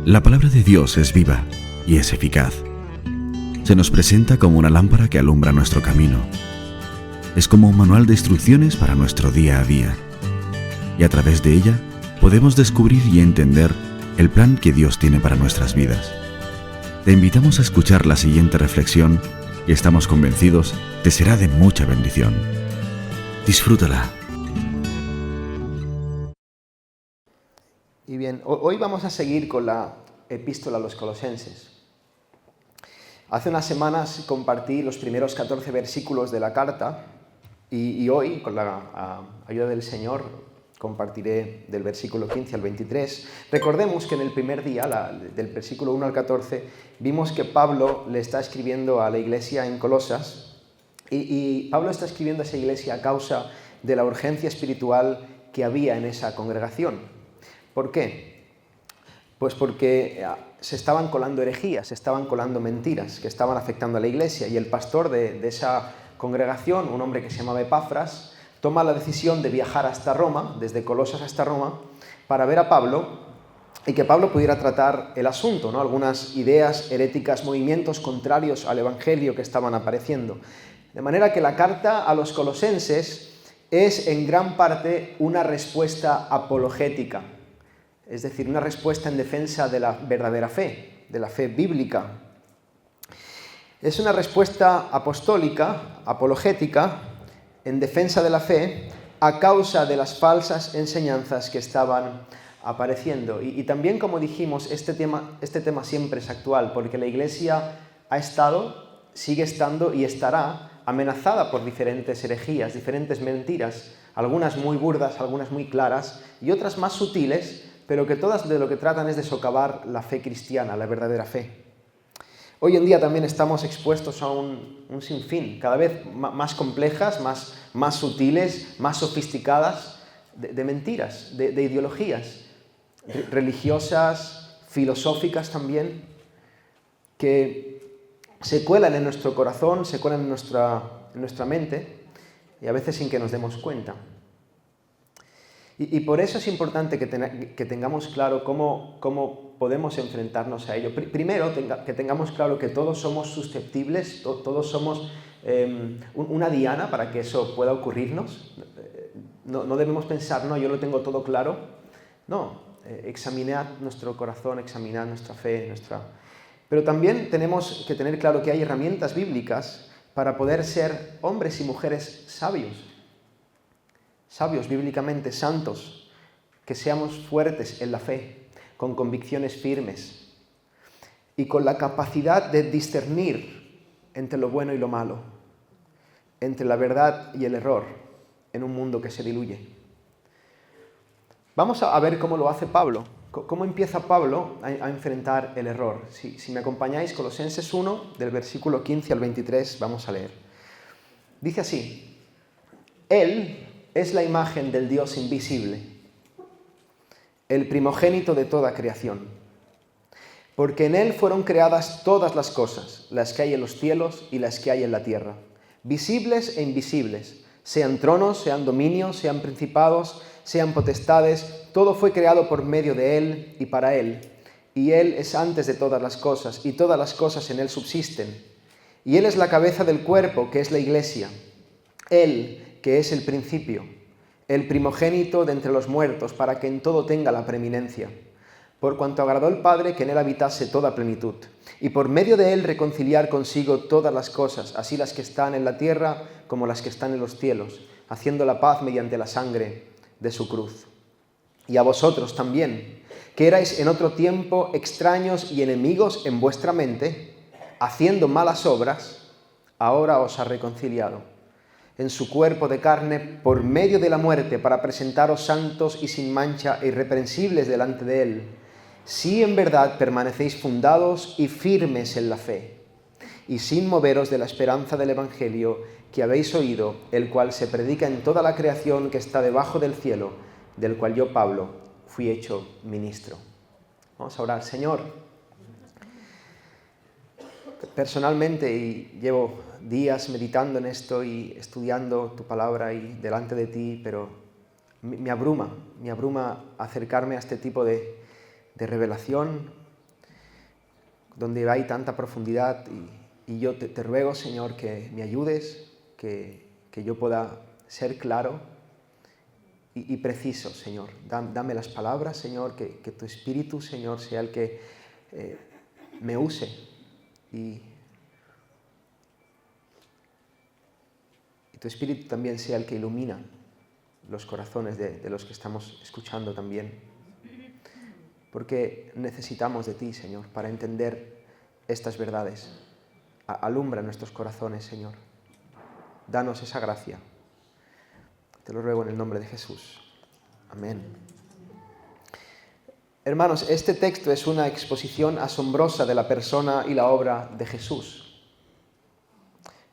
La palabra de Dios es viva y es eficaz. Se nos presenta como una lámpara que alumbra nuestro camino. Es como un manual de instrucciones para nuestro día a día. Y a través de ella podemos descubrir y entender el plan que Dios tiene para nuestras vidas. Te invitamos a escuchar la siguiente reflexión y estamos convencidos te será de mucha bendición. Disfrútala. Y bien, hoy vamos a seguir con la epístola a los Colosenses. Hace unas semanas compartí los primeros 14 versículos de la carta y hoy, con la ayuda del Señor, compartiré del versículo 15 al 23. Recordemos que en el primer día, del versículo 1 al 14, vimos que Pablo le está escribiendo a la iglesia en Colosas y Pablo está escribiendo a esa iglesia a causa de la urgencia espiritual que había en esa congregación. ¿Por qué? Pues porque se estaban colando herejías, se estaban colando mentiras que estaban afectando a la iglesia y el pastor de esa congregación, un hombre que se llamaba Epafras, toma la decisión de viajar hasta Roma, desde Colosas hasta Roma, para ver a Pablo y que Pablo pudiera tratar el asunto, ¿no? Algunas ideas heréticas, movimientos contrarios al evangelio que estaban apareciendo. De manera que la carta a los colosenses es en gran parte una respuesta apologética, es decir, una respuesta en defensa de la verdadera fe, de la fe bíblica. Es una respuesta apostólica, apologética, en defensa de la fe, a causa de las falsas enseñanzas que estaban apareciendo. Y también, como dijimos, este tema siempre es actual, porque la Iglesia ha estado, sigue estando y estará amenazada por diferentes herejías, diferentes mentiras, algunas muy burdas, algunas muy claras, y otras más sutiles, pero que todas de lo que tratan es de socavar la fe cristiana, la verdadera fe. Hoy en día también estamos expuestos a un sinfín, cada vez más complejas, más sutiles, más sofisticadas, de mentiras, de ideologías religiosas, filosóficas también, que se cuelan en nuestro corazón, se cuelan en nuestra mente, y a veces sin que nos demos cuenta. Y por eso es importante que tengamos claro cómo podemos enfrentarnos a ello. Primero, que tengamos claro que todos somos susceptibles, todos somos una diana para que eso pueda ocurrirnos. No debemos pensar, no, yo lo tengo todo claro. No, examinad nuestro corazón, examinad nuestra fe, Pero también tenemos que tener claro que hay herramientas bíblicas para poder ser hombres y mujeres sabios bíblicamente, santos, que seamos fuertes en la fe, con convicciones firmes y con la capacidad de discernir entre lo bueno y lo malo, entre la verdad y el error, en un mundo que se diluye. Vamos a ver cómo lo hace Pablo, cómo empieza Pablo a enfrentar el error. Si me acompañáis, Colosenses 1, del versículo 15 al 23, vamos a leer. Dice así: Él es la imagen del Dios invisible, el primogénito de toda creación, porque en Él fueron creadas todas las cosas, las que hay en los cielos y las que hay en la tierra, visibles e invisibles, sean tronos, sean dominios, sean principados, sean potestades, todo fue creado por medio de Él y para Él, y Él es antes de todas las cosas, y todas las cosas en Él subsisten, y Él es la cabeza del cuerpo, que es la Iglesia, Él que es el principio, el primogénito de entre los muertos, para que en todo tenga la preeminencia, por cuanto agradó el Padre que en Él habitase toda plenitud, y por medio de Él reconciliar consigo todas las cosas, así las que están en la tierra como las que están en los cielos, haciendo la paz mediante la sangre de su cruz. Y a vosotros también, que erais en otro tiempo extraños y enemigos en vuestra mente, haciendo malas obras, ahora os ha reconciliado en su cuerpo de carne por medio de la muerte, para presentaros santos y sin mancha e irreprensibles delante de Él, si en verdad permanecéis fundados y firmes en la fe, y sin moveros de la esperanza del Evangelio que habéis oído, el cual se predica en toda la creación que está debajo del cielo, del cual yo, Pablo, fui hecho ministro. Vamos a orar. Señor, personalmente, y llevo días meditando en esto y estudiando tu palabra y delante de ti, pero me abruma acercarme a este tipo de revelación, donde hay tanta profundidad y yo te ruego, Señor, que me ayudes, que yo pueda ser claro y preciso, Señor. Dame las palabras, Señor, que tu Espíritu, Señor, sea el que me use y tu Espíritu también sea el que ilumina los corazones de los que estamos escuchando también. Porque necesitamos de ti, Señor, para entender estas verdades. Alumbra nuestros corazones, Señor. Danos esa gracia. Te lo ruego en el nombre de Jesús. Amén. Hermanos, este texto es una exposición asombrosa de la persona y la obra de Jesús.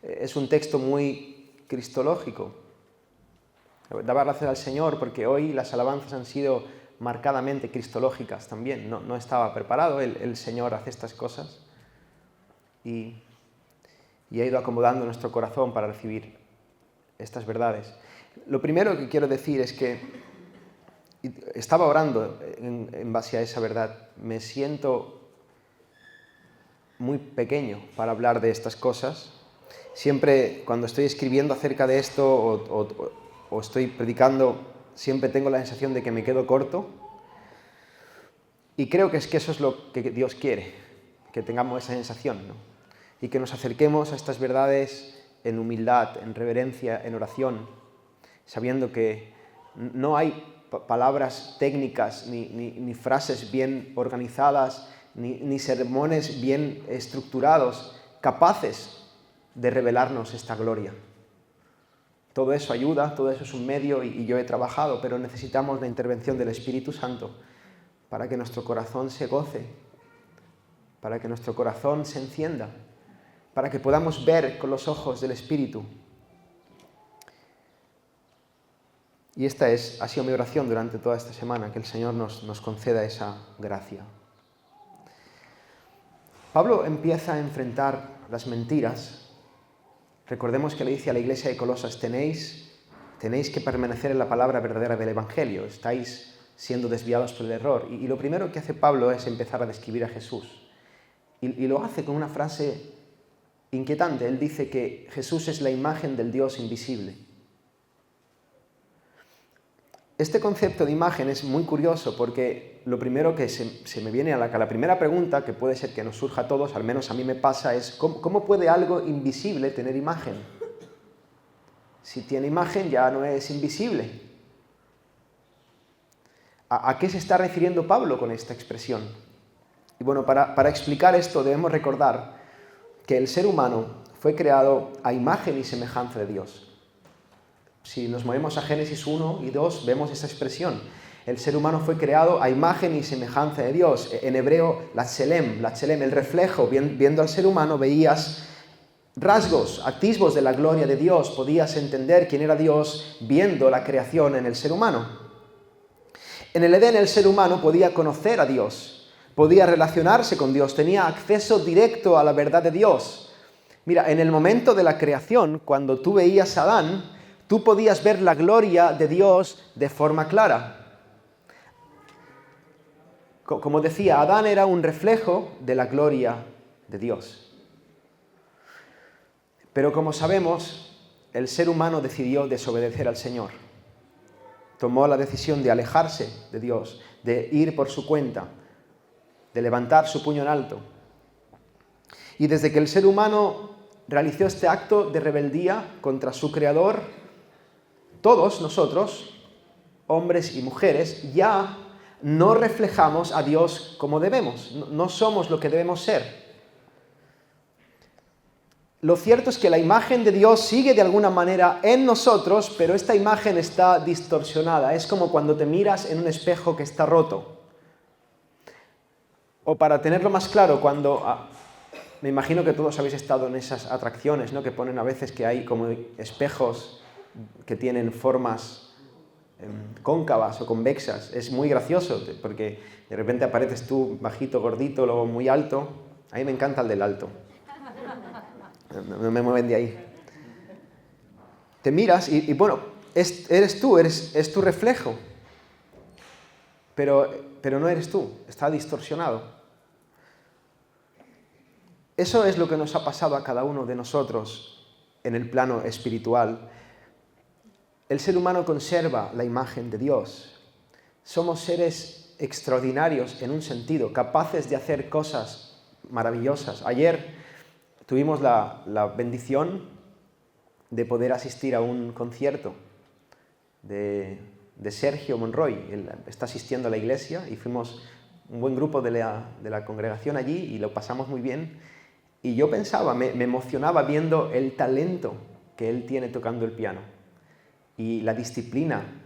Es un texto muy cristológico. Daba gracias al Señor porque hoy las alabanzas han sido marcadamente cristológicas también. No estaba preparado, el Señor hace estas cosas y ha ido acomodando nuestro corazón para recibir estas verdades. Lo primero que quiero decir es que estaba orando en base a esa verdad. Me siento muy pequeño para hablar de estas cosas. Siempre cuando estoy escribiendo acerca de esto o estoy predicando, siempre tengo la sensación de que me quedo corto. Y creo que eso es lo que Dios quiere, que tengamos esa sensación, ¿no? Y que nos acerquemos a estas verdades en humildad, en reverencia, en oración, sabiendo que no hay palabras técnicas, ni frases bien organizadas, ni sermones bien estructurados, capaces de revelarnos esta gloria. Todo eso ayuda, todo eso es un medio y yo he trabajado, pero necesitamos la intervención del Espíritu Santo para que nuestro corazón se goce, para que nuestro corazón se encienda, para que podamos ver con los ojos del Espíritu. Y esta ha sido mi oración durante toda esta semana, que el Señor nos conceda esa gracia. Pablo empieza a enfrentar las mentiras. Recordemos que le dice a la iglesia de Colosas, tenéis que permanecer en la palabra verdadera del Evangelio, estáis siendo desviados por el error. Y lo primero que hace Pablo es empezar a describir a Jesús. Y lo hace con una frase inquietante. Él dice que Jesús es la imagen del Dios invisible. Este concepto de imagen es muy curioso porque lo primero que se me viene a la primera pregunta, que puede ser que nos surja a todos, al menos a mí me pasa, es ¿cómo puede algo invisible tener imagen? Si tiene imagen ya no es invisible. ¿A qué se está refiriendo Pablo con esta expresión? Y bueno, para explicar esto debemos recordar que el ser humano fue creado a imagen y semejanza de Dios. Si nos movemos a Génesis 1 y 2, vemos esta expresión. El ser humano fue creado a imagen y semejanza de Dios. En hebreo, la tselem, el reflejo. Viendo al ser humano veías rasgos, atisbos de la gloria de Dios. Podías entender quién era Dios viendo la creación en el ser humano. En el Edén el ser humano podía conocer a Dios, podía relacionarse con Dios, tenía acceso directo a la verdad de Dios. Mira, en el momento de la creación, cuando tú veías a Adán, tú podías ver la gloria de Dios de forma clara. Como decía, Adán era un reflejo de la gloria de Dios. Pero como sabemos, el ser humano decidió desobedecer al Señor. Tomó la decisión de alejarse de Dios, de ir por su cuenta, de levantar su puño en alto. Y desde que el ser humano realizó este acto de rebeldía contra su Creador, todos nosotros, hombres y mujeres, ya no reflejamos a Dios como debemos. No somos lo que debemos ser. Lo cierto es que la imagen de Dios sigue de alguna manera en nosotros, pero esta imagen está distorsionada. Es como cuando te miras en un espejo que está roto. O para tenerlo más claro, me imagino que todos habéis estado en esas atracciones, ¿no? Que ponen a veces que hay como espejos que tienen formas cóncavas o convexas. Es muy gracioso porque de repente apareces tú bajito, gordito, luego muy alto. A mí me encanta el del alto. No me mueven de ahí. Te miras y bueno, eres tú, es tu reflejo. Pero no eres tú, está distorsionado. Eso es lo que nos ha pasado a cada uno de nosotros en el plano espiritual. El ser humano conserva la imagen de Dios. Somos seres extraordinarios en un sentido, capaces de hacer cosas maravillosas. Ayer tuvimos la bendición de poder asistir a un concierto de Sergio Monroy. Él está asistiendo a la iglesia y fuimos un buen grupo de la congregación allí y lo pasamos muy bien. Y yo pensaba, me emocionaba viendo el talento que él tiene tocando el piano y la disciplina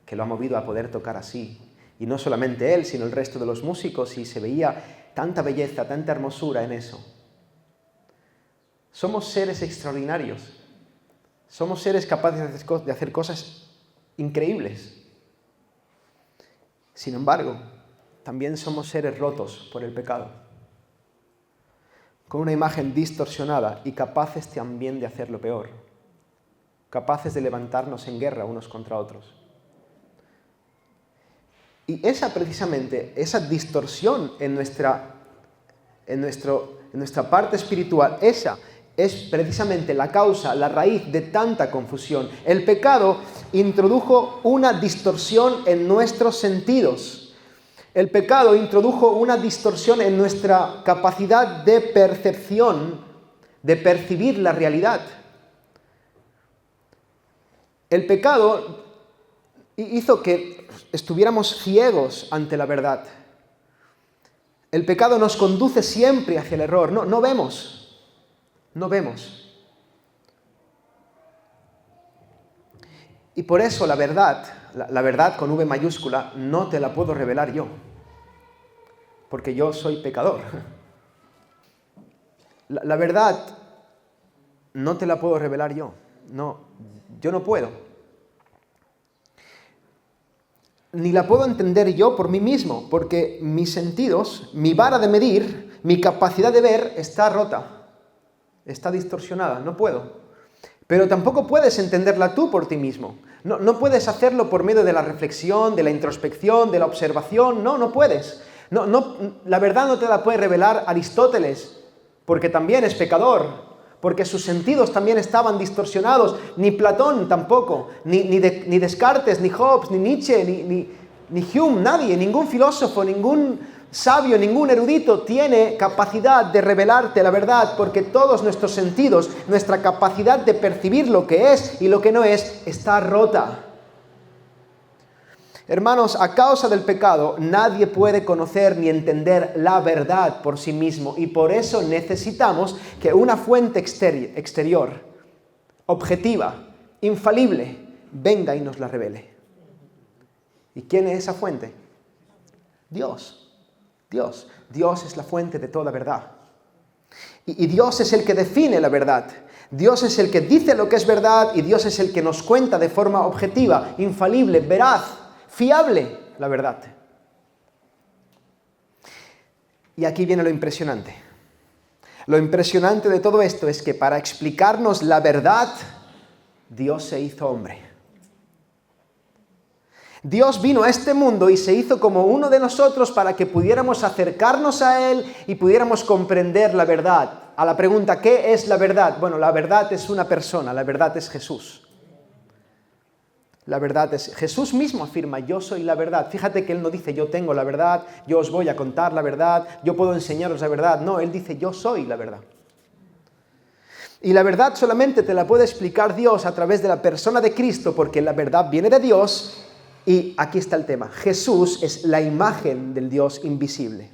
que lo ha movido a poder tocar así. Y no solamente él, sino el resto de los músicos, y se veía tanta belleza, tanta hermosura en eso. Somos seres extraordinarios. Somos seres capaces de hacer cosas increíbles. Sin embargo, también somos seres rotos por el pecado, con una imagen distorsionada y capaces también de hacer lo peor, capaces de levantarnos en guerra unos contra otros. Y precisamente esa distorsión en nuestra parte espiritual, esa es precisamente la causa, la raíz de tanta confusión. El pecado introdujo una distorsión en nuestros sentidos. El pecado introdujo una distorsión en nuestra capacidad de percepción, de percibir la realidad. El pecado hizo que estuviéramos ciegos ante la verdad. El pecado nos conduce siempre hacia el error. No vemos. Y por eso la verdad con V mayúscula, no te la puedo revelar yo, porque yo soy pecador. La verdad no te la puedo revelar yo. No, yo no puedo. Ni la puedo entender yo por mí mismo, porque mis sentidos, mi vara de medir, mi capacidad de ver está rota. Está distorsionada, no puedo. Pero tampoco puedes entenderla tú por ti mismo. No puedes hacerlo por medio de la reflexión, de la introspección, de la observación. No puedes. La verdad no te la puede revelar Aristóteles, porque también es pecador, porque sus sentidos también estaban distorsionados. Ni Platón tampoco, ni Descartes, ni Hobbes, ni Nietzsche, ni Hume, nadie, ningún filósofo, ningún sabio, ningún erudito tiene capacidad de revelarte la verdad, porque todos nuestros sentidos, nuestra capacidad de percibir lo que es y lo que no es, está rota. Hermanos, a causa del pecado, nadie puede conocer ni entender la verdad por sí mismo, y por eso necesitamos que una fuente exterior, objetiva, infalible, venga y nos la revele. ¿Y quién es esa fuente? Dios. Dios es la fuente de toda verdad. Y Dios es el que define la verdad. Dios es el que dice lo que es verdad y Dios es el que nos cuenta de forma objetiva, infalible, veraz, fiable la verdad. Y aquí viene lo impresionante. Lo impresionante de todo esto es que para explicarnos la verdad, Dios se hizo hombre. Dios vino a este mundo y se hizo como uno de nosotros para que pudiéramos acercarnos a Él y pudiéramos comprender la verdad. A la pregunta, ¿qué es la verdad? Bueno, la verdad es una persona, la verdad es Jesús. Jesús mismo afirma, yo soy la verdad. Fíjate que Él no dice, yo tengo la verdad, yo os voy a contar la verdad, yo puedo enseñaros la verdad. No, Él dice, yo soy la verdad. Y la verdad solamente te la puede explicar Dios a través de la persona de Cristo, porque la verdad viene de Dios. Y aquí está el tema. Jesús es la imagen del Dios invisible.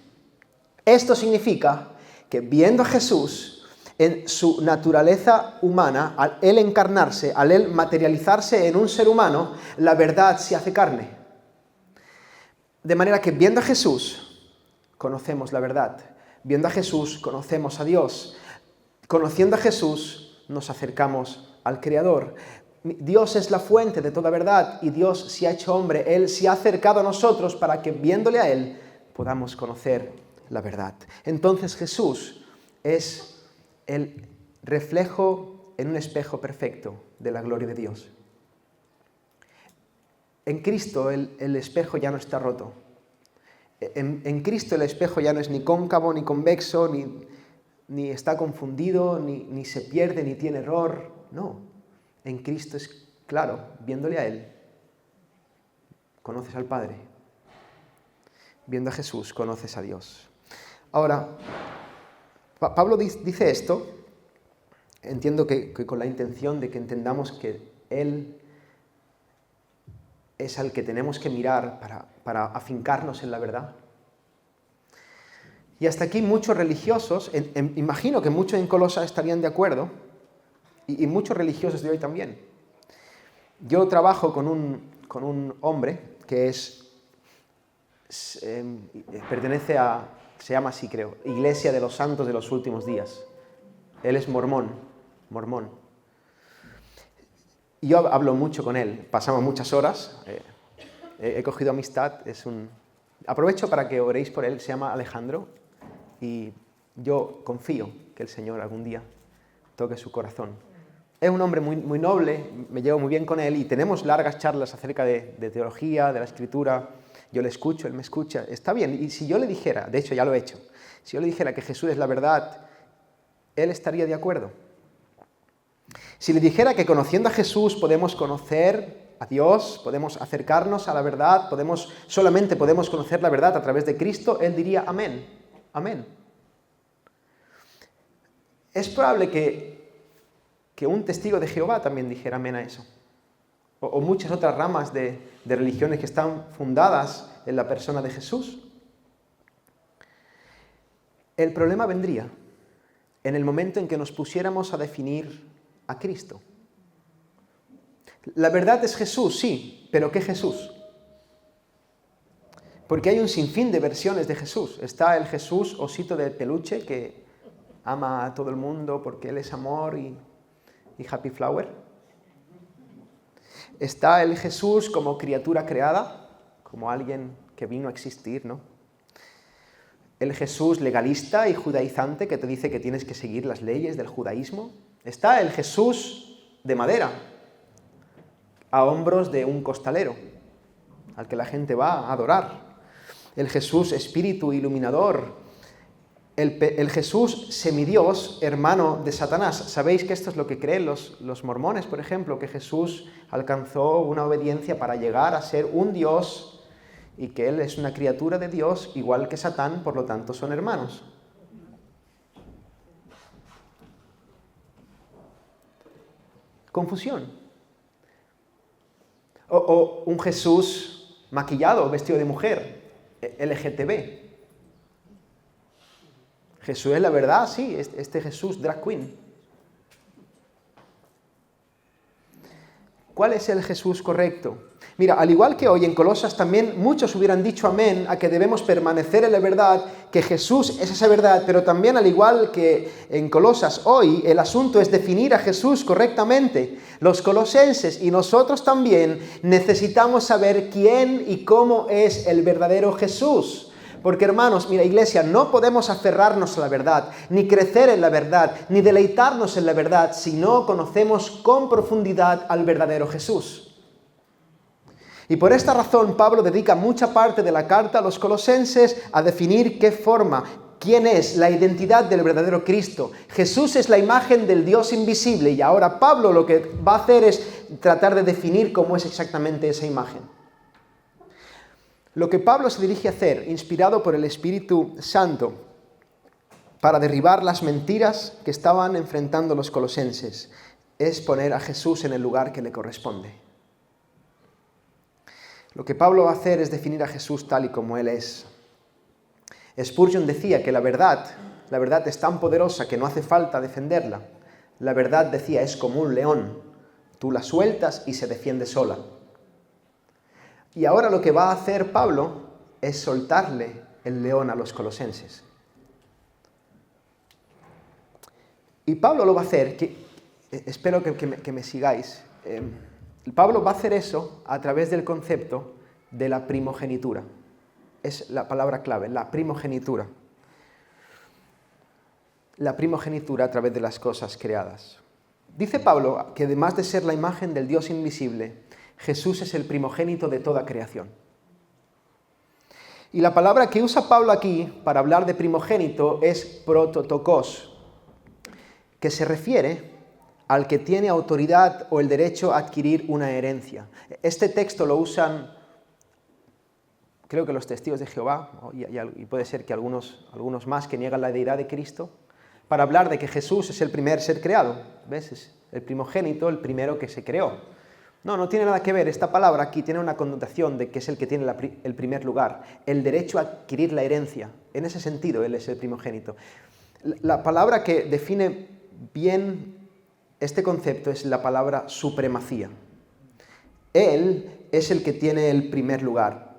Esto significa que viendo a Jesús en su naturaleza humana, al Él encarnarse, al Él materializarse en un ser humano, la verdad se hace carne. De manera que viendo a Jesús, conocemos la verdad. Viendo a Jesús, conocemos a Dios. Conociendo a Jesús, nos acercamos al Creador. Dios es la fuente de toda verdad y Dios se ha hecho hombre. Él se ha acercado a nosotros para que viéndole a Él podamos conocer la verdad. Entonces Jesús es el reflejo en un espejo perfecto de la gloria de Dios. En Cristo el espejo ya no está roto. En Cristo el espejo ya no es ni cóncavo ni convexo, ni está confundido, ni se pierde, ni tiene error. No, en Cristo es claro, viéndole a Él, conoces al Padre. Viendo a Jesús, conoces a Dios. Ahora, Pablo dice esto, entiendo que con la intención de que entendamos que Él es al que tenemos que mirar para afincarnos en la verdad. Y hasta aquí muchos religiosos, imagino que muchos en Colosas estarían de acuerdo, y muchos religiosos de hoy también. Yo trabajo con un hombre que pertenece a, se llama así creo, Iglesia de los Santos de los Últimos Días. Él es mormón. Y yo hablo mucho con él, pasamos muchas horas, he cogido amistad, aprovecho para que oréis por él, se llama Alejandro, y yo confío que el Señor algún día toque su corazón. Es un hombre muy, muy noble, me llevo muy bien con él y tenemos largas charlas acerca de teología, de la Escritura. Yo le escucho, él me escucha, está bien. Y si yo le dijera, de hecho ya lo he hecho, si yo le dijera que Jesús es la verdad, él estaría de acuerdo. Si le dijera que conociendo a Jesús podemos conocer a Dios, podemos acercarnos a la verdad, solamente podemos conocer la verdad a través de Cristo, él diría amén, amén. Es probable que un testigo de Jehová también dijera amén a eso. O muchas otras ramas de religiones que están fundadas en la persona de Jesús. El problema vendría en el momento en que nos pusiéramos a definir a Cristo. La verdad es Jesús, sí, pero ¿qué Jesús? Porque hay un sinfín de versiones de Jesús. Está el Jesús osito de peluche que ama a todo el mundo porque Él es amor y Happy Flower. Está el Jesús como criatura creada, como alguien que vino a existir, ¿no? El Jesús legalista y judaizante que te dice que tienes que seguir las leyes del judaísmo. Está el Jesús de madera, a hombros de un costalero, al que la gente va a adorar. El Jesús espíritu iluminador. El Jesús semidios, hermano de Satanás. ¿Sabéis que esto es lo que creen los mormones, por ejemplo? Que Jesús alcanzó una obediencia para llegar a ser un Dios y que Él es una criatura de Dios, igual que Satán, por lo tanto son hermanos. Confusión. O un Jesús maquillado, vestido de mujer, LGTB. Jesús es la verdad, sí, este Jesús drag queen. ¿Cuál es el Jesús correcto? Mira, al igual que hoy en Colosas también muchos hubieran dicho amén a que debemos permanecer en la verdad, que Jesús es esa verdad, pero también al igual que en Colosas hoy, el asunto es definir a Jesús correctamente. Los colosenses y nosotros también necesitamos saber quién y cómo es el verdadero Jesús. Porque hermanos, mira iglesia, no podemos aferrarnos a la verdad, ni crecer en la verdad, ni deleitarnos en la verdad, si no conocemos con profundidad al verdadero Jesús. Y por esta razón Pablo dedica mucha parte de la carta a los colosenses a definir qué forma, quién es la identidad del verdadero Cristo. Jesús es la imagen del Dios invisible y ahora Pablo lo que va a hacer es tratar de definir cómo es exactamente esa imagen. Lo que Pablo se dirige a hacer, inspirado por el Espíritu Santo, para derribar las mentiras que estaban enfrentando los colosenses, es poner a Jesús en el lugar que le corresponde. Lo que Pablo va a hacer es definir a Jesús tal y como Él es. Spurgeon decía que la verdad es tan poderosa que no hace falta defenderla. La verdad, decía, es como un león. Tú la sueltas y se defiende sola. Y ahora lo que va a hacer Pablo es soltarle el león a los colosenses. Y Pablo lo va a hacer, espero que me sigáis. Pablo va a hacer eso a través del concepto de la primogenitura. Es la palabra clave, la primogenitura. La primogenitura a través de las cosas creadas. Dice Pablo que además de ser la imagen del Dios invisible, Jesús es el primogénito de toda creación. Y la palabra que usa Pablo aquí para hablar de primogénito es prototokos. que se refiere al que tiene autoridad o el derecho a adquirir una herencia. Este texto lo usan, creo que los testigos de Jehová, y puede ser que algunos más que niegan la deidad de Cristo, para hablar de que Jesús es el primer ser creado. ¿Ves? Es el primogénito, el primero que se creó. No tiene nada que ver. Esta palabra aquí tiene una connotación de que es el que tiene el primer lugar, el derecho a adquirir la herencia. En ese sentido, Él es el primogénito. La palabra que define bien este concepto es la palabra supremacía. Él es el que tiene el primer lugar,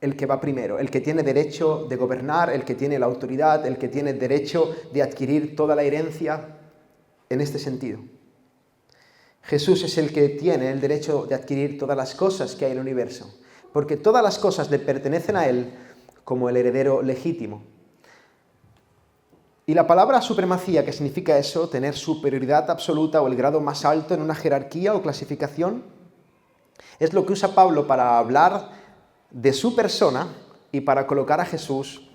el que va primero, el que tiene derecho de gobernar, el que tiene la autoridad, el que tiene derecho de adquirir toda la herencia en este sentido. Jesús es el que tiene el derecho de adquirir todas las cosas que hay en el universo, porque todas las cosas le pertenecen a Él como el heredero legítimo. Y la palabra supremacía, que significa eso, tener superioridad absoluta o el grado más alto en una jerarquía o clasificación, es lo que usa Pablo para hablar de su persona y para colocar a Jesús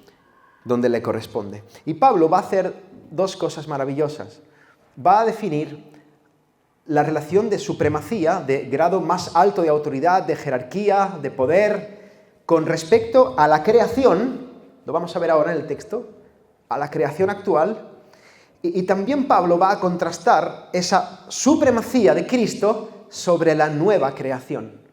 donde le corresponde. Y Pablo va a hacer dos cosas maravillosas. Va a definir la relación de supremacía, de grado más alto de autoridad, de jerarquía, de poder, con respecto a la creación, lo vamos a ver ahora en el texto, a la creación actual, y también Pablo va a contrastar esa supremacía de Cristo sobre la nueva creación.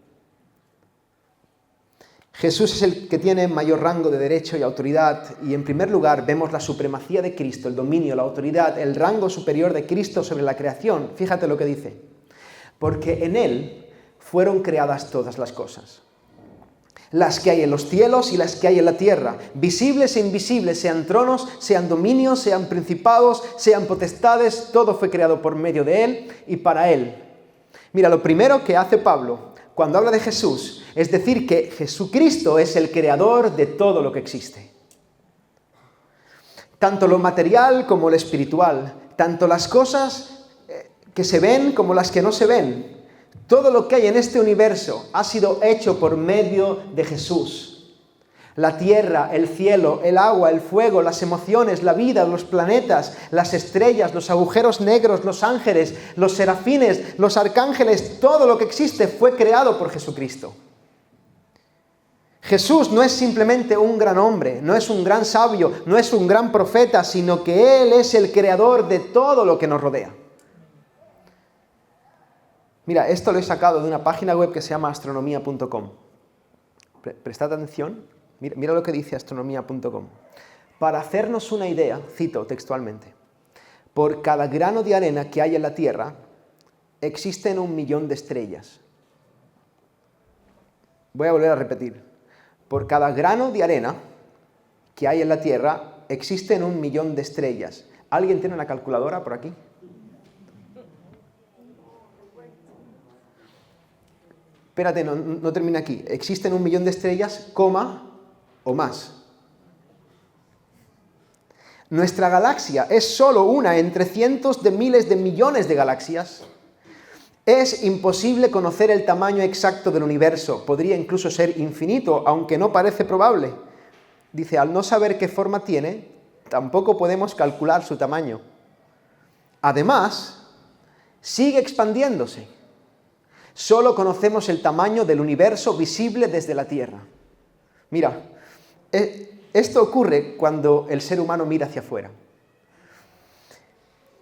Jesús es el que tiene mayor rango de derecho y autoridad, y en primer lugar vemos la supremacía de Cristo, el dominio, la autoridad, el rango superior de Cristo sobre la creación. Fíjate lo que dice. Porque en Él fueron creadas todas las cosas, las que hay en los cielos y las que hay en la tierra, visibles e invisibles, sean tronos, sean dominios, sean principados, sean potestades, todo fue creado por medio de Él y para Él. Mira, lo primero que hace Pablo cuando habla de Jesús es decir que Jesucristo es el creador de todo lo que existe. Tanto lo material como lo espiritual, tanto las cosas que se ven como las que no se ven. Todo lo que hay en este universo ha sido hecho por medio de Jesús. La tierra, el cielo, el agua, el fuego, las emociones, la vida, los planetas, las estrellas, los agujeros negros, los ángeles, los serafines, los arcángeles, todo lo que existe fue creado por Jesucristo. Jesús no es simplemente un gran hombre, no es un gran sabio, no es un gran profeta, sino que Él es el creador de todo lo que nos rodea. Mira, esto lo he sacado de una página web que se llama astronomía.com. Prestad atención. Mira lo que dice astronomía.com. Para hacernos una idea, cito textualmente, por cada grano de arena que hay en la Tierra, existen 1 millón de estrellas. Voy a volver a repetir. Por cada grano de arena que hay en la Tierra, existen 1 millón de estrellas. ¿Alguien tiene una calculadora por aquí? Espérate, no termina aquí. Existen 1 millón de estrellas, coma, o más. Nuestra galaxia es solo una entre cientos de miles de millones de galaxias. Es imposible conocer el tamaño exacto del universo. Podría incluso ser infinito, aunque no parece probable. Dice, al no saber qué forma tiene, tampoco podemos calcular su tamaño. Además, sigue expandiéndose. Solo conocemos el tamaño del universo visible desde la Tierra. Mira, esto ocurre cuando el ser humano mira hacia afuera.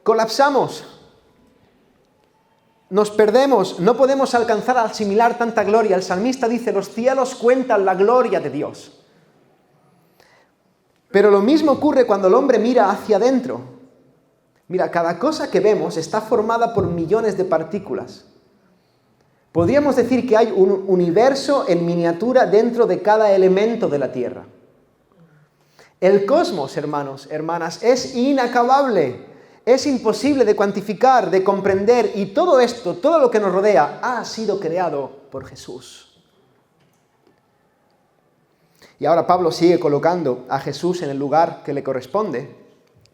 Colapsamos, nos perdemos, no podemos alcanzar a asimilar tanta gloria. El salmista dice, los cielos cuentan la gloria de Dios. Pero lo mismo ocurre cuando el hombre mira hacia adentro. Mira, cada cosa que vemos está formada por millones de partículas. Podríamos decir que hay un universo en miniatura dentro de cada elemento de la Tierra. El cosmos, hermanos, hermanas, es inacabable, es imposible de cuantificar, de comprender, y todo esto, todo lo que nos rodea, ha sido creado por Jesús. Y ahora Pablo sigue colocando a Jesús en el lugar que le corresponde,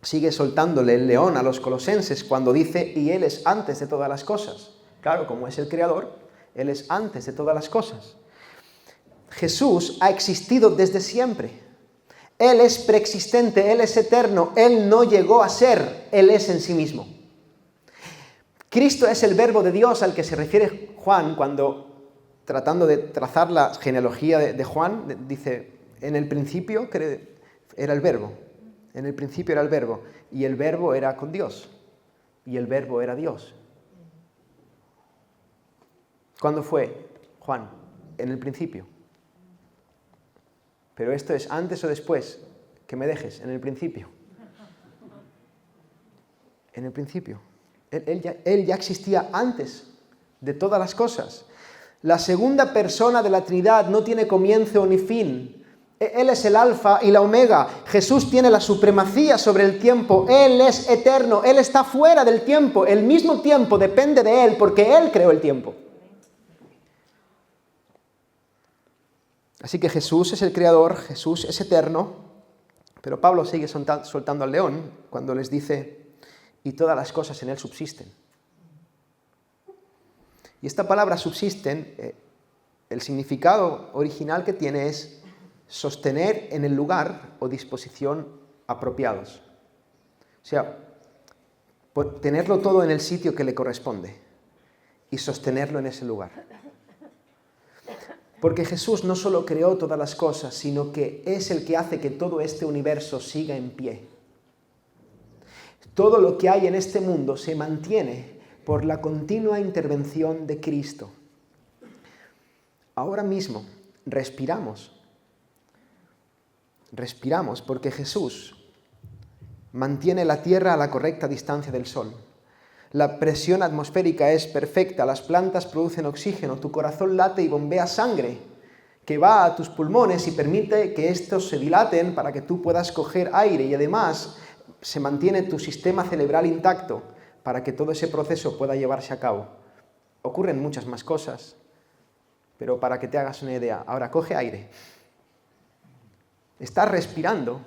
sigue soltándole el león a los colosenses cuando dice, y Él es antes de todas las cosas. Claro, como es el creador, Él es antes de todas las cosas. Jesús ha existido desde siempre. Él es preexistente, Él es eterno, Él no llegó a ser, Él es en sí mismo. Cristo es el verbo de Dios al que se refiere Juan cuando, tratando de trazar la genealogía de Juan, dice, en el principio era el verbo, en el principio era el verbo, y el verbo era con Dios, y el verbo era Dios. ¿Cuándo fue, Juan? En el principio. Pero esto es antes o después, que me dejes, en el principio. En el principio. Él ya existía antes de todas las cosas. La segunda persona de la Trinidad no tiene comienzo ni fin. Él es el alfa y la omega. Jesús tiene la supremacía sobre el tiempo. Él es eterno. Él está fuera del tiempo. El mismo tiempo depende de Él porque Él creó el tiempo. Así que Jesús es el creador, Jesús es eterno, pero Pablo sigue soltando al león cuando les dice, y todas las cosas en él subsisten. Y esta palabra subsisten, el significado original que tiene es sostener en el lugar o disposición apropiados. O sea, tenerlo todo en el sitio que le corresponde y sostenerlo en ese lugar. Porque Jesús no solo creó todas las cosas, sino que es el que hace que todo este universo siga en pie. Todo lo que hay en este mundo se mantiene por la continua intervención de Cristo. Ahora mismo respiramos porque Jesús mantiene la Tierra a la correcta distancia del Sol. La presión atmosférica es perfecta, las plantas producen oxígeno, tu corazón late y bombea sangre que va a tus pulmones y permite que estos se dilaten para que tú puedas coger aire y además se mantiene tu sistema cerebral intacto para que todo ese proceso pueda llevarse a cabo. Ocurren muchas más cosas, pero para que te hagas una idea, ahora coge aire. Estás respirando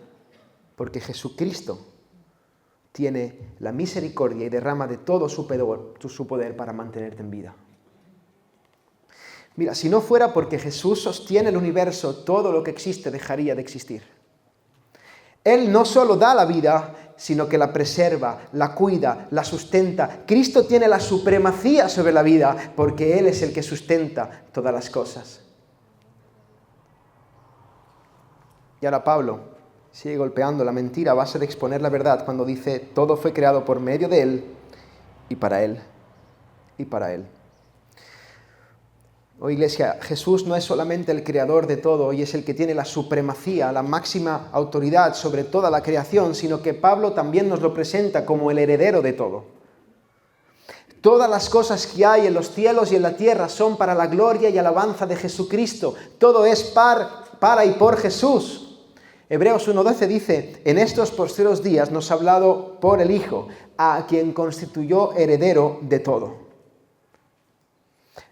porque Jesucristo tiene la misericordia y derrama de todo su poder para mantenerte en vida. Mira, si no fuera porque Jesús sostiene el universo, todo lo que existe dejaría de existir. Él no solo da la vida, sino que la preserva, la cuida, la sustenta. Cristo tiene la supremacía sobre la vida porque Él es el que sustenta todas las cosas. Y ahora Pablo sigue golpeando la mentira a base de exponer la verdad cuando dice, todo fue creado por medio de Él y para Él. Y para Él. Oh Iglesia, Jesús no es solamente el creador de todo y es el que tiene la supremacía, la máxima autoridad sobre toda la creación, sino que Pablo también nos lo presenta como el heredero de todo. Todas las cosas que hay en los cielos y en la tierra son para la gloria y alabanza de Jesucristo. Todo es para y por Jesús. Hebreos 1:12 dice, en estos postreros días nos ha hablado por el Hijo, a quien constituyó heredero de todo.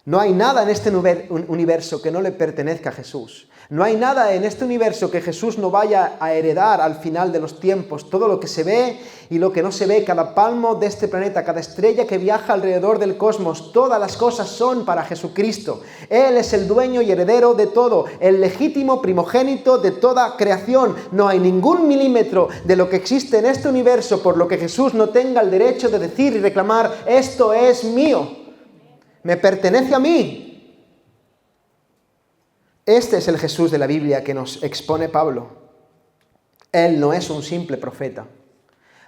No hay nada en este universo que no le pertenezca a Jesús. No hay nada en este universo que Jesús no vaya a heredar al final de los tiempos. Todo lo que se ve y lo que no se ve, cada palmo de este planeta, cada estrella que viaja alrededor del cosmos, todas las cosas son para Jesucristo. Él es el dueño y heredero de todo, el legítimo primogénito de toda creación. No hay ningún milímetro de lo que existe en este universo por lo que Jesús no tenga el derecho de decir y reclamar, esto es mío. Me pertenece a mí. Este es el Jesús de la Biblia que nos expone Pablo. Él no es un simple profeta.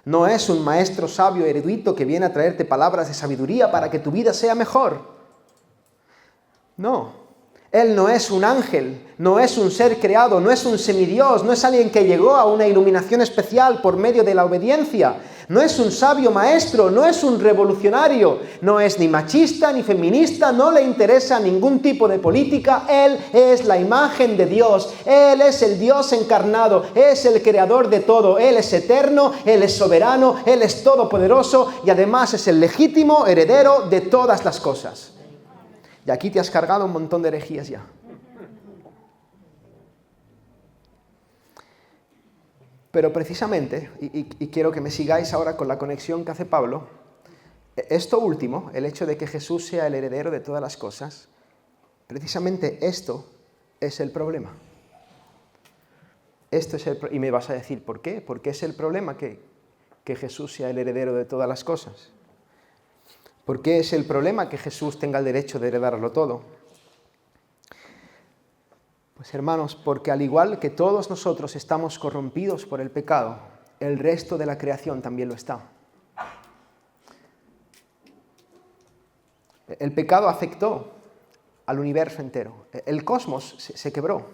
No es un maestro sabio erudito que viene a traerte palabras de sabiduría para que tu vida sea mejor. No. Él no es un ángel, no es un ser creado, no es un semidios, no es alguien que llegó a una iluminación especial por medio de la obediencia. No es un sabio maestro, no es un revolucionario, no es ni machista ni feminista, no le interesa ningún tipo de política. Él es la imagen de Dios, Él es el Dios encarnado, es el creador de todo, Él es eterno, Él es soberano, Él es todopoderoso y además es el legítimo heredero de todas las cosas. Y aquí te has cargado un montón de herejías ya. Pero precisamente, y quiero que me sigáis ahora con la conexión que hace Pablo, esto último, el hecho de que Jesús sea el heredero de todas las cosas, precisamente esto es el problema. Y me vas a decir, ¿por qué? ¿Por qué es el problema que Jesús sea el heredero de todas las cosas? ¿Por qué es el problema que Jesús tenga el derecho de heredarlo todo? Pues hermanos, porque al igual que todos nosotros estamos corrompidos por el pecado, el resto de la creación también lo está. El pecado afectó al universo entero. El cosmos se quebró.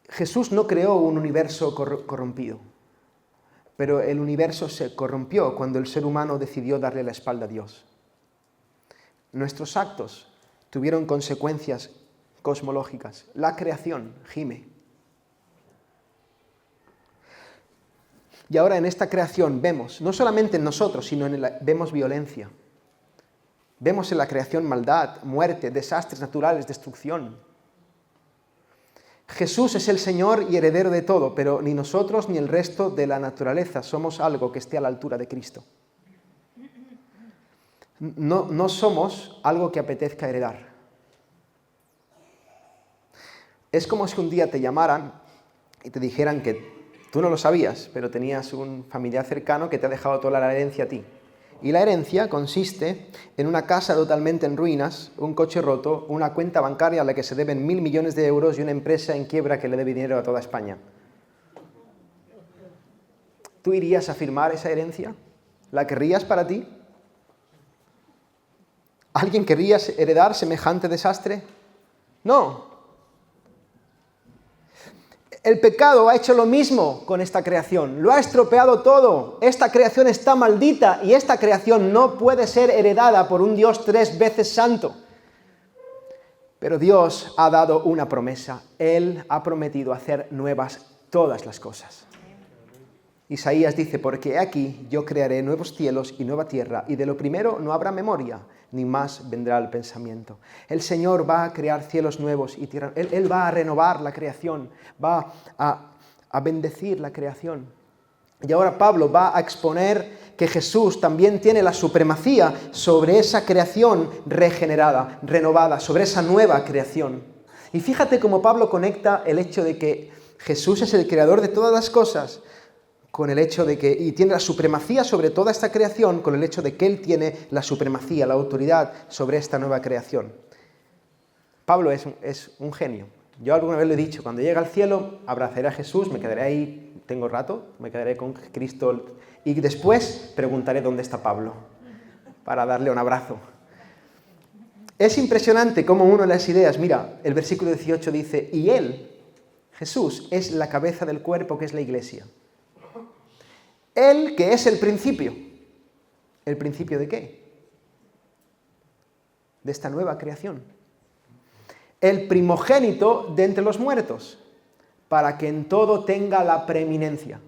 Jesús no creó un universo corrompido, pero el universo se corrompió cuando el ser humano decidió darle la espalda a Dios. Nuestros actos tuvieron consecuencias cosmológicas. La creación gime. Y ahora en esta creación vemos, no solamente en nosotros, sino vemos violencia. Vemos en la creación maldad, muerte, desastres naturales, destrucción. Jesús es el Señor y heredero de todo, pero ni nosotros ni el resto de la naturaleza somos algo que esté a la altura de Cristo. No somos algo que apetezca heredar. Es como si un día te llamaran y te dijeran que tú no lo sabías, pero tenías un familiar cercano que te ha dejado toda la herencia a ti. Y la herencia consiste en una casa totalmente en ruinas, un coche roto, una cuenta bancaria a la que se deben 1.000 millones de euros y una empresa en quiebra que le debe dinero a toda España. ¿Tú irías a firmar esa herencia? ¿La querrías para ti? ¿Alguien querría heredar semejante desastre? No. El pecado ha hecho lo mismo con esta creación, lo ha estropeado todo. Esta creación está maldita y esta creación no puede ser heredada por un Dios 3 veces santo. Pero Dios ha dado una promesa, Él ha prometido hacer nuevas todas las cosas. Isaías dice, porque aquí yo crearé nuevos cielos y nueva tierra, y de lo primero no habrá memoria, ni más vendrá el pensamiento. El Señor va a crear cielos nuevos y tierra. Él va a renovar la creación, va a bendecir la creación. Y ahora Pablo va a exponer que Jesús también tiene la supremacía sobre esa creación regenerada, renovada, sobre esa nueva creación. Y fíjate cómo Pablo conecta el hecho de que Jesús es el creador de todas las cosas, con el hecho de que, y tiene la supremacía sobre toda esta creación, con el hecho de que Él tiene la supremacía, la autoridad sobre esta nueva creación. Pablo es un genio. Yo alguna vez lo he dicho, cuando llegue al cielo, abrazaré a Jesús, me quedaré ahí, tengo rato, me quedaré con Cristo, y después preguntaré dónde está Pablo, para darle un abrazo. Es impresionante cómo uno de las ideas, mira, el versículo 18 dice, y Él, Jesús, es la cabeza del cuerpo que es la iglesia. Él que es el principio. ¿El principio de qué? De esta nueva creación. El primogénito de entre los muertos, para que en todo tenga la preeminencia.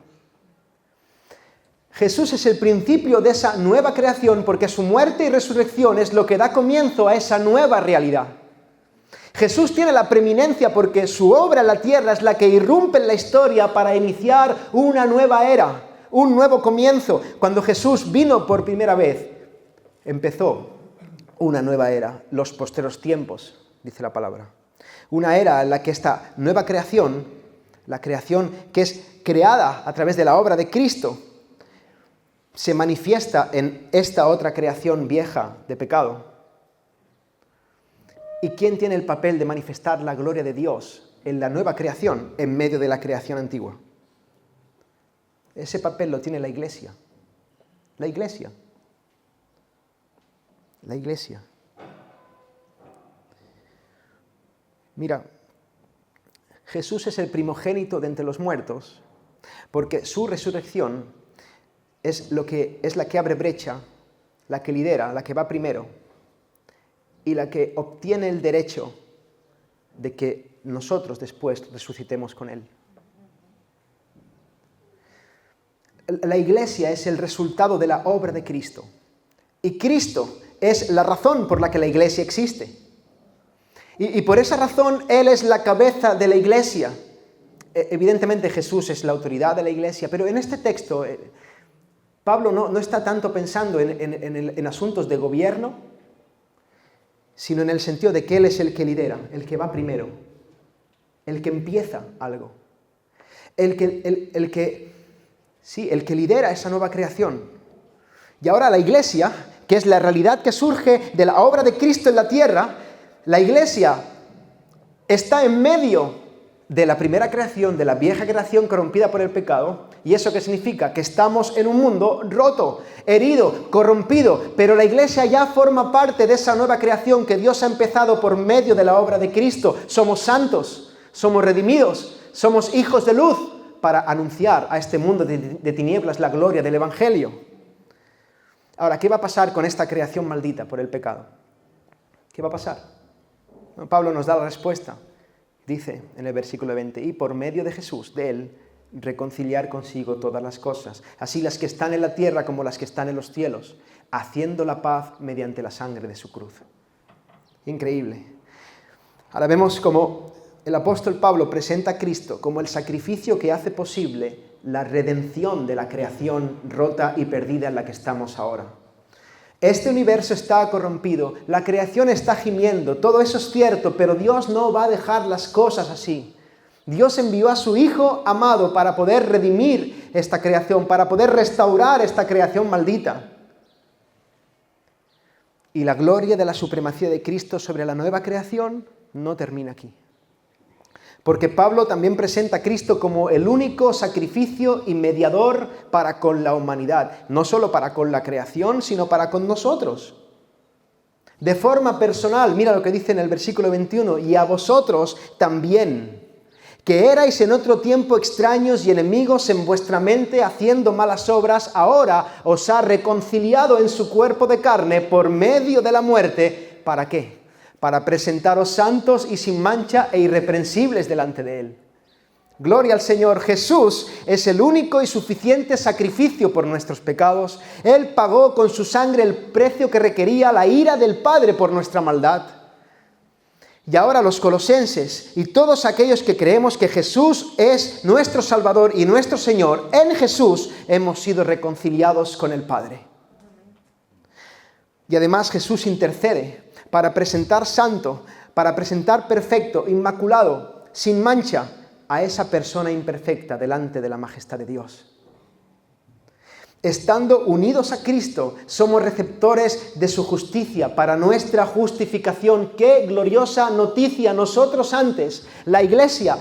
Jesús es el principio de esa nueva creación porque su muerte y resurrección es lo que da comienzo a esa nueva realidad. Jesús tiene la preeminencia porque su obra en la tierra es la que irrumpe en la historia para iniciar una nueva era. Un nuevo comienzo. Cuando Jesús vino por primera vez, empezó una nueva era, los posteros tiempos, dice la palabra. Una era en la que esta nueva creación, la creación que es creada a través de la obra de Cristo, se manifiesta en esta otra creación vieja de pecado. ¿Y quién tiene el papel de manifestar la gloria de Dios en la nueva creación en medio de la creación antigua? Ese papel lo tiene la iglesia. La iglesia. La iglesia. Mira, Jesús es el primogénito de entre los muertos, porque su resurrección es la que abre brecha, la que lidera, la que va primero, y la que obtiene el derecho de que nosotros después resucitemos con Él. La iglesia es el resultado de la obra de Cristo. Y Cristo es la razón por la que la iglesia existe. Y por esa razón Él es la cabeza de la iglesia. Evidentemente Jesús es la autoridad de la iglesia, pero en este texto Pablo no está tanto pensando en asuntos de gobierno, sino en el sentido de que Él es el que lidera, el que va primero, el que empieza algo, el que lidera esa nueva creación. Y ahora la iglesia, que es la realidad que surge de la obra de Cristo en la tierra, la iglesia está en medio de la primera creación, de la vieja creación corrompida por el pecado. ¿Y eso qué significa? Que estamos en un mundo roto, herido, corrompido, pero la iglesia ya forma parte de esa nueva creación que Dios ha empezado por medio de la obra de Cristo. Somos santos, somos redimidos, somos hijos de luz para anunciar a este mundo de tinieblas la gloria del Evangelio. Ahora, ¿qué va a pasar con esta creación maldita por el pecado? ¿Qué va a pasar? Pablo nos da la respuesta. Dice en el versículo 20, y por medio de Jesús, de Él, reconciliar consigo todas las cosas, así las que están en la tierra como las que están en los cielos, haciendo la paz mediante la sangre de su cruz. Increíble. Ahora vemos cómo el apóstol Pablo presenta a Cristo como el sacrificio que hace posible la redención de la creación rota y perdida en la que estamos ahora. Este universo está corrompido, la creación está gimiendo, todo eso es cierto, pero Dios no va a dejar las cosas así. Dios envió a su Hijo amado para poder redimir esta creación, para poder restaurar esta creación maldita. Y la gloria de la supremacía de Cristo sobre la nueva creación no termina aquí. Porque Pablo también presenta a Cristo como el único sacrificio y mediador para con la humanidad. No solo para con la creación, sino para con nosotros. De forma personal, mira lo que dice en el versículo 21, y a vosotros también, que erais en otro tiempo extraños y enemigos en vuestra mente, haciendo malas obras, ahora os ha reconciliado en su cuerpo de carne por medio de la muerte. ¿Para qué? Para presentaros santos y sin mancha e irreprensibles delante de Él. Gloria al Señor. Jesús es el único y suficiente sacrificio por nuestros pecados. Él pagó con su sangre el precio que requería la ira del Padre por nuestra maldad. Y ahora los colosenses y todos aquellos que creemos que Jesús es nuestro Salvador y nuestro Señor, en Jesús hemos sido reconciliados con el Padre. Y además Jesús intercede para presentar santo, para presentar perfecto, inmaculado, sin mancha, a esa persona imperfecta delante de la majestad de Dios. Estando unidos a Cristo, somos receptores de su justicia para nuestra justificación. ¡Qué gloriosa noticia! Nosotros antes, la Iglesia,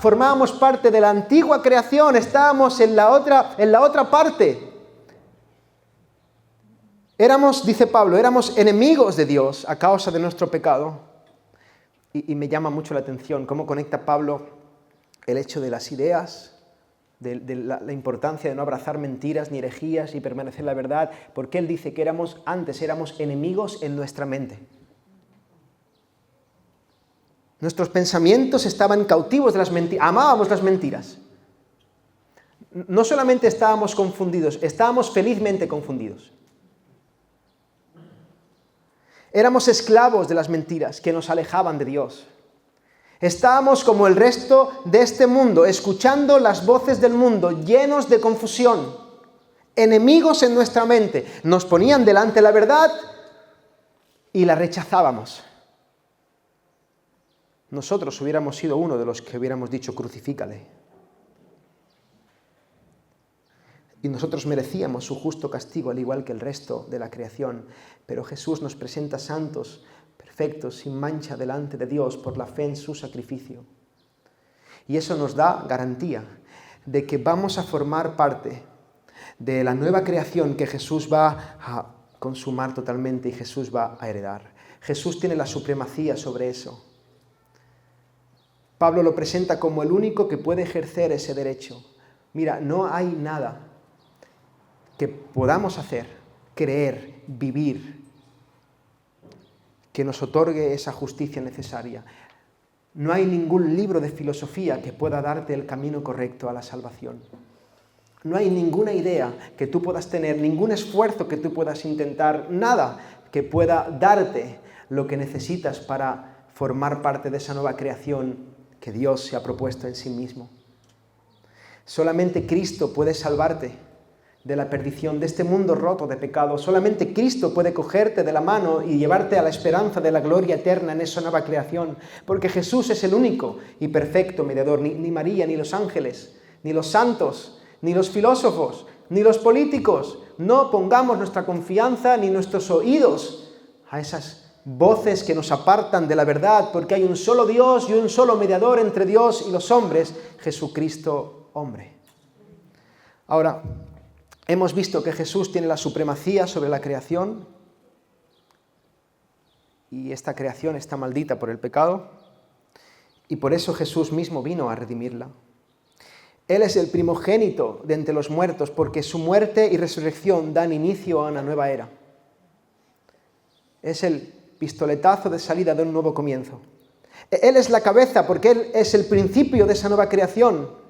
formábamos parte de la antigua creación, estábamos en la otra parte. Dice Pablo, éramos enemigos de Dios a causa de nuestro pecado. Y me llama mucho la atención cómo conecta Pablo el hecho de las ideas, de la importancia de no abrazar mentiras ni herejías y permanecer en la verdad, porque él dice que antes éramos enemigos en nuestra mente. Nuestros pensamientos estaban cautivos de las mentiras, amábamos las mentiras. No solamente estábamos confundidos, estábamos felizmente confundidos. Éramos esclavos de las mentiras que nos alejaban de Dios. Estábamos como el resto de este mundo, escuchando las voces del mundo, llenos de confusión, enemigos en nuestra mente. Nos ponían delante la verdad y la rechazábamos. Nosotros hubiéramos sido uno de los que hubiéramos dicho, crucifícale. Y nosotros merecíamos su justo castigo, al igual que el resto de la creación. Pero Jesús nos presenta santos, perfectos, sin mancha delante de Dios por la fe en su sacrificio. Y eso nos da garantía de que vamos a formar parte de la nueva creación que Jesús va a consumar totalmente y Jesús va a heredar. Jesús tiene la supremacía sobre eso. Pablo lo presenta como el único que puede ejercer ese derecho. Mira, no hay nada que podamos hacer, creer, vivir, que nos otorgue esa justicia necesaria. No hay ningún libro de filosofía que pueda darte el camino correcto a la salvación. No hay ninguna idea que tú puedas tener, ningún esfuerzo que tú puedas intentar, nada que pueda darte lo que necesitas para formar parte de esa nueva creación que Dios se ha propuesto en sí mismo. Solamente Cristo puede salvarte de la perdición, de este mundo roto de pecado. Solamente Cristo puede cogerte de la mano y llevarte a la esperanza de la gloria eterna en esa nueva creación, porque Jesús es el único y perfecto mediador. Ni María, ni los ángeles, ni los santos, ni los filósofos, ni los políticos. No pongamos nuestra confianza ni nuestros oídos a esas voces que nos apartan de la verdad, porque hay un solo Dios y un solo mediador entre Dios y los hombres, Jesucristo hombre. Ahora, hemos visto que Jesús tiene la supremacía sobre la creación y esta creación está maldita por el pecado y por eso Jesús mismo vino a redimirla. Él es el primogénito de entre los muertos porque su muerte y resurrección dan inicio a una nueva era. Es el pistoletazo de salida de un nuevo comienzo. Él es la cabeza porque Él es el principio de esa nueva creación.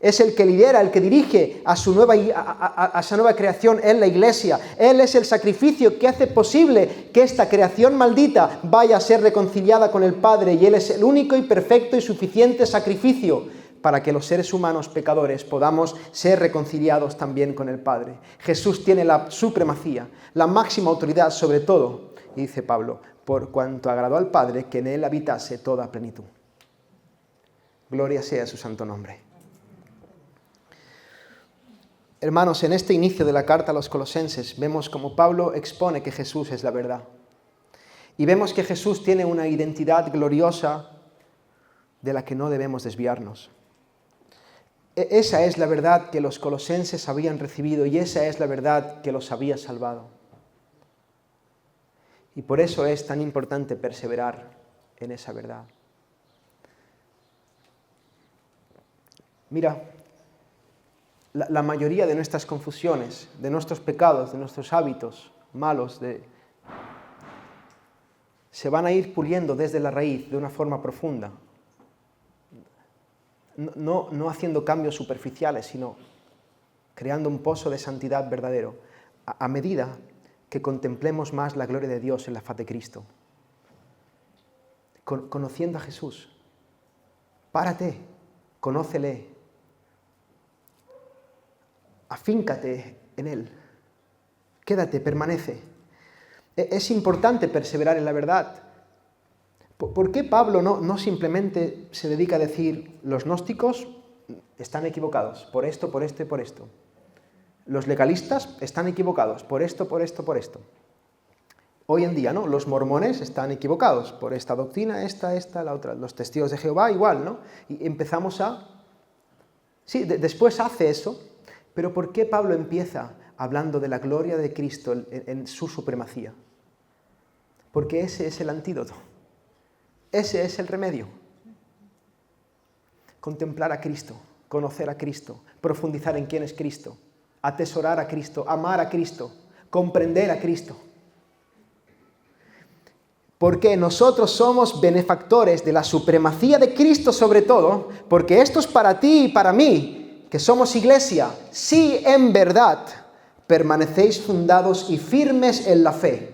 Es el que lidera, el que dirige a esa nueva creación en la iglesia. Él es el sacrificio que hace posible que esta creación maldita vaya a ser reconciliada con el Padre y Él es el único y perfecto y suficiente sacrificio para que los seres humanos pecadores podamos ser reconciliados también con el Padre. Jesús tiene la supremacía, la máxima autoridad sobre todo. Y dice Pablo, por cuanto agradó al Padre que en Él habitase toda plenitud. Gloria sea su santo nombre. Hermanos, en este inicio de la carta a los Colosenses vemos como Pablo expone que Jesús es la verdad. Y vemos que Jesús tiene una identidad gloriosa de la que no debemos desviarnos. Esa es la verdad que los colosenses habían recibido y esa es la verdad que los había salvado. Y por eso es tan importante perseverar en esa verdad. Mira, la mayoría de nuestras confusiones, de nuestros pecados, de nuestros hábitos malos, se van a ir puliendo desde la raíz de una forma profunda. No haciendo cambios superficiales, sino creando un pozo de santidad verdadero, a medida que contemplemos más la gloria de Dios en la faz de Cristo. Conociendo a Jesús. Párate, conócele. Afíncate en Él. Quédate, permanece. Es importante perseverar en la verdad. ¿Por qué Pablo no simplemente se dedica a decir los gnósticos están equivocados por esto, por esto y por esto? Los legalistas están equivocados por esto, por esto, por esto. Hoy en día, ¿no? Los mormones están equivocados por esta doctrina, esta, la otra. Los testigos de Jehová igual, ¿no? Y empezamos a... Sí, después hace eso, pero ¿por qué Pablo empieza hablando de la gloria de Cristo en su supremacía? Porque ese es el antídoto. Ese es el remedio. Contemplar a Cristo, conocer a Cristo, profundizar en quién es Cristo, atesorar a Cristo, amar a Cristo, comprender a Cristo. Porque nosotros somos benefactores de la supremacía de Cristo sobre todo, porque esto es para ti y para mí, que somos iglesia, si en verdad permanecéis fundados y firmes en la fe.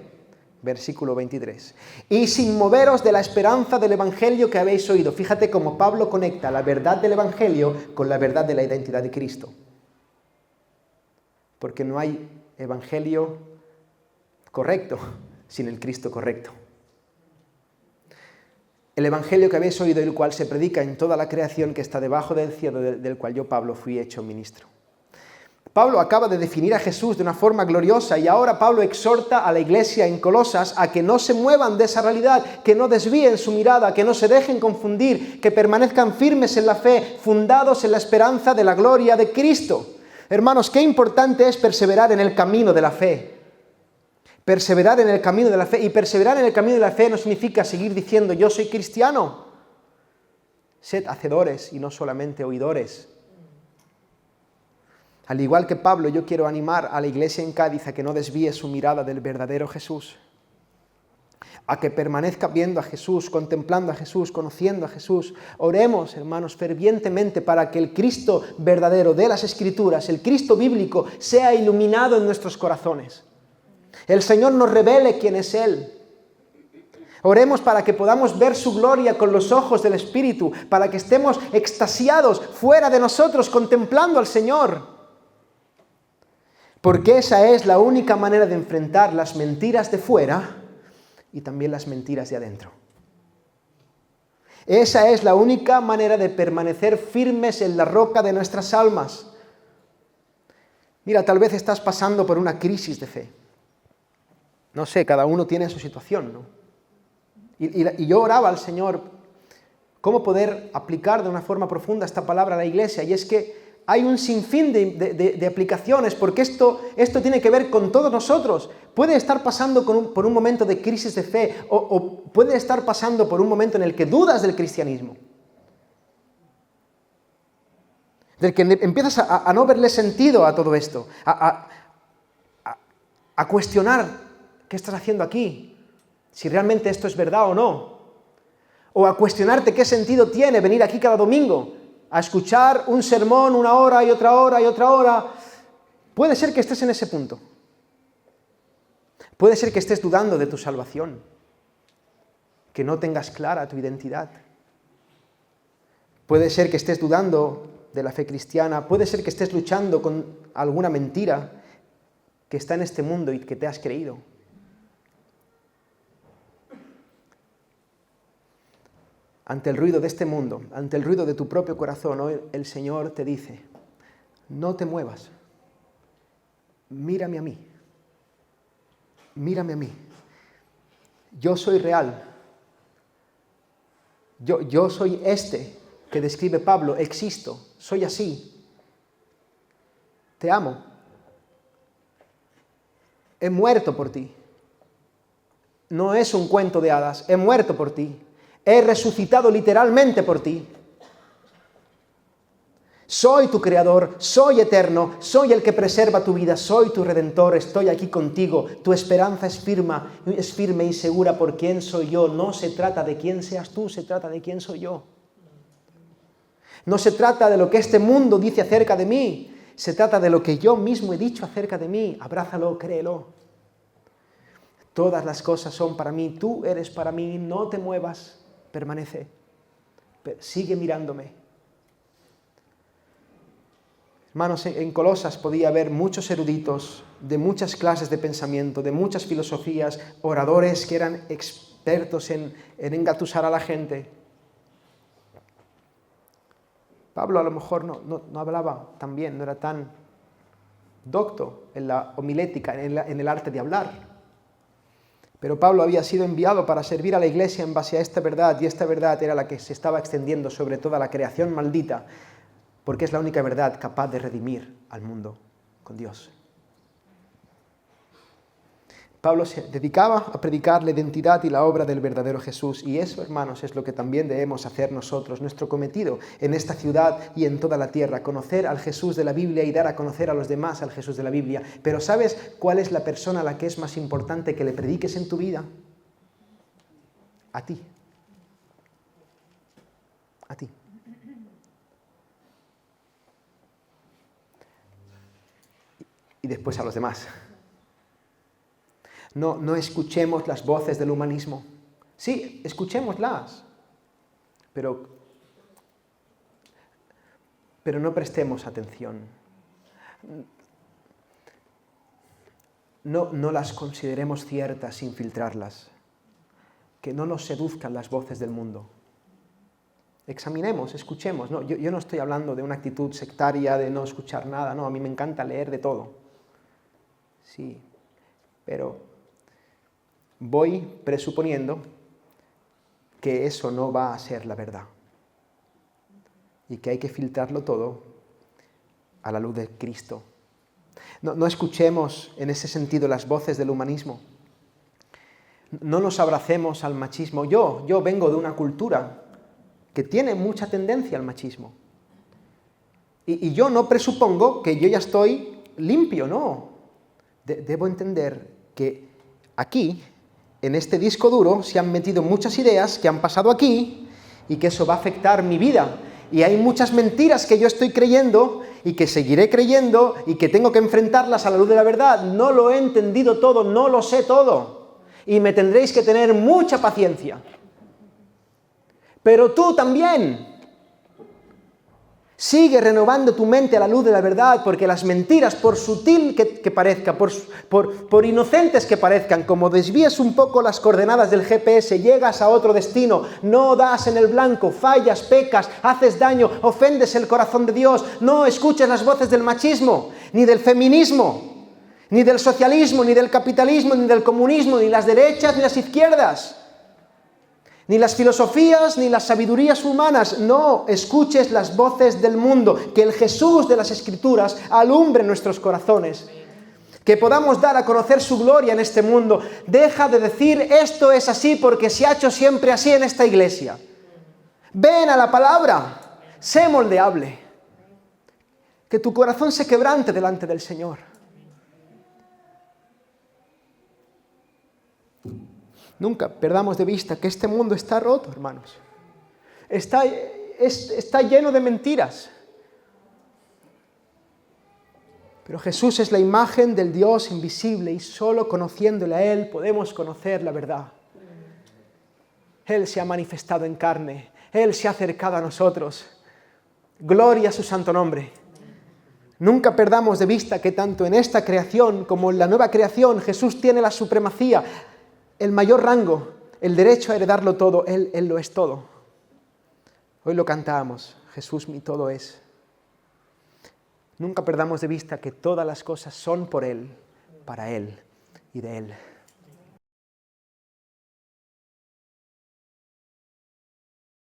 Versículo 23. Y sin moveros de la esperanza del Evangelio que habéis oído. Fíjate cómo Pablo conecta la verdad del Evangelio con la verdad de la identidad de Cristo. Porque no hay Evangelio correcto sin el Cristo correcto. El Evangelio que habéis oído, el cual se predica en toda la creación que está debajo del cielo, del cual yo, Pablo, fui hecho ministro. Pablo acaba de definir a Jesús de una forma gloriosa y ahora Pablo exhorta a la iglesia en Colosas a que no se muevan de esa realidad, que no desvíen su mirada, que no se dejen confundir, que permanezcan firmes en la fe, fundados en la esperanza de la gloria de Cristo. Hermanos, qué importante es perseverar en el camino de la fe. Perseverar en el camino de la fe. Y perseverar en el camino de la fe no significa seguir diciendo yo soy cristiano. Sed hacedores y no solamente oidores. Al igual que Pablo, yo quiero animar a la iglesia en Cádiz a que no desvíe su mirada del verdadero Jesús. A que permanezca viendo a Jesús, contemplando a Jesús, conociendo a Jesús. Oremos, hermanos, fervientemente para que el Cristo verdadero de las Escrituras, el Cristo bíblico, sea iluminado en nuestros corazones. El Señor nos revele quién es Él. Oremos para que podamos ver su gloria con los ojos del Espíritu, para que estemos extasiados fuera de nosotros contemplando al Señor. Porque esa es la única manera de enfrentar las mentiras de fuera y también las mentiras de adentro. Esa es la única manera de permanecer firmes en la roca de nuestras almas. Mira, tal vez estás pasando por una crisis de fe. No sé, cada uno tiene su situación, ¿no? Y yo oraba al Señor cómo poder aplicar de una forma profunda esta palabra a la iglesia, y es que hay un sinfín de aplicaciones, porque esto tiene que ver con todos nosotros. Puede estar pasando por un momento de crisis de fe, o puede estar pasando por un momento en el que dudas del cristianismo, del que empiezas a no verle sentido a todo esto, a cuestionar qué estás haciendo aquí, si realmente esto es verdad o no, o a cuestionarte qué sentido tiene venir aquí cada domingo, a escuchar un sermón una hora y otra hora y otra hora. Puede ser que estés en ese punto. Puede ser que estés dudando de tu salvación, que no tengas clara tu identidad. Puede ser que estés dudando de la fe cristiana, puede ser que estés luchando con alguna mentira que está en este mundo y que te has creído. Ante el ruido de este mundo, ante el ruido de tu propio corazón, hoy el Señor te dice: no te muevas, mírame a mí, mírame a mí. Yo soy real. Yo soy este que describe Pablo, existo, soy así. Te amo. He muerto por ti. No es un cuento de hadas, he muerto por ti. He resucitado literalmente por ti. Soy tu creador, soy eterno, soy el que preserva tu vida, soy tu redentor, estoy aquí contigo. Tu esperanza es firme y segura por quién soy yo. No se trata de quién seas tú, se trata de quién soy yo. No se trata de lo que este mundo dice acerca de mí, se trata de lo que yo mismo he dicho acerca de mí. Abrázalo, créelo. Todas las cosas son para mí, tú eres para mí, no te muevas. Permanece, sigue mirándome. Hermanos, en Colosas podía haber muchos eruditos de muchas clases de pensamiento, de muchas filosofías, oradores que eran expertos en engatusar a la gente. Pablo a lo mejor no hablaba tan bien, no era tan docto en la homilética, en el arte de hablar. Pero Pablo había sido enviado para servir a la iglesia en base a esta verdad, y esta verdad era la que se estaba extendiendo sobre toda la creación maldita, porque es la única verdad capaz de redimir al mundo con Dios. Pablo se dedicaba a predicar la identidad y la obra del verdadero Jesús, y eso, hermanos, es lo que también debemos hacer nosotros, nuestro cometido en esta ciudad y en toda la tierra, conocer al Jesús de la Biblia y dar a conocer a los demás al Jesús de la Biblia. Pero ¿sabes cuál es la persona a la que es más importante que le prediques en tu vida? A ti. A ti. Y después a los demás. No escuchemos las voces del humanismo. Sí, escuchémoslas, pero no prestemos atención. No las consideremos ciertas sin filtrarlas. Que no nos seduzcan las voces del mundo. Examinemos, escuchemos. No, yo no estoy hablando de una actitud sectaria, de no escuchar nada. No, a mí me encanta leer de todo. Sí, pero voy presuponiendo que eso no va a ser la verdad y que hay que filtrarlo todo a la luz de Cristo. No escuchemos en ese sentido las voces del humanismo. No nos abracemos al machismo. Yo vengo de una cultura que tiene mucha tendencia al machismo. Y yo no presupongo que yo ya estoy limpio, no. Debo entender que aquí, en este disco duro, se han metido muchas ideas que han pasado aquí y que eso va a afectar mi vida. Y hay muchas mentiras que yo estoy creyendo y que seguiré creyendo y que tengo que enfrentarlas a la luz de la verdad. No lo he entendido todo, no lo sé todo. Y me tendréis que tener mucha paciencia. Pero tú también. Sigue renovando tu mente a la luz de la verdad, porque las mentiras, por sutil que parezca, por inocentes que parezcan, como desvías un poco las coordenadas del GPS, llegas a otro destino, no das en el blanco, fallas, pecas, haces daño, ofendes el corazón de Dios, no escuches las voces del machismo, ni del feminismo, ni del socialismo, ni del capitalismo, ni del comunismo, ni las derechas, ni las izquierdas. Ni las filosofías, ni las sabidurías humanas. No escuches las voces del mundo. Que el Jesús de las Escrituras alumbre nuestros corazones. Que podamos dar a conocer su gloria en este mundo. Deja de decir esto es así porque se ha hecho siempre así en esta iglesia. Ven a la palabra. Sé moldeable. Que tu corazón se quebrante delante del Señor. Nunca perdamos de vista que este mundo está roto, hermanos. Está lleno de mentiras. Pero Jesús es la imagen del Dios invisible y solo conociéndole a Él podemos conocer la verdad. Él se ha manifestado en carne. Él se ha acercado a nosotros. Gloria a su santo nombre. Nunca perdamos de vista que tanto en esta creación como en la nueva creación Jesús tiene la supremacía, el mayor rango, el derecho a heredarlo todo. Él lo es todo. Hoy lo cantábamos, Jesús mi todo es. Nunca perdamos de vista que todas las cosas son por Él, para Él y de Él.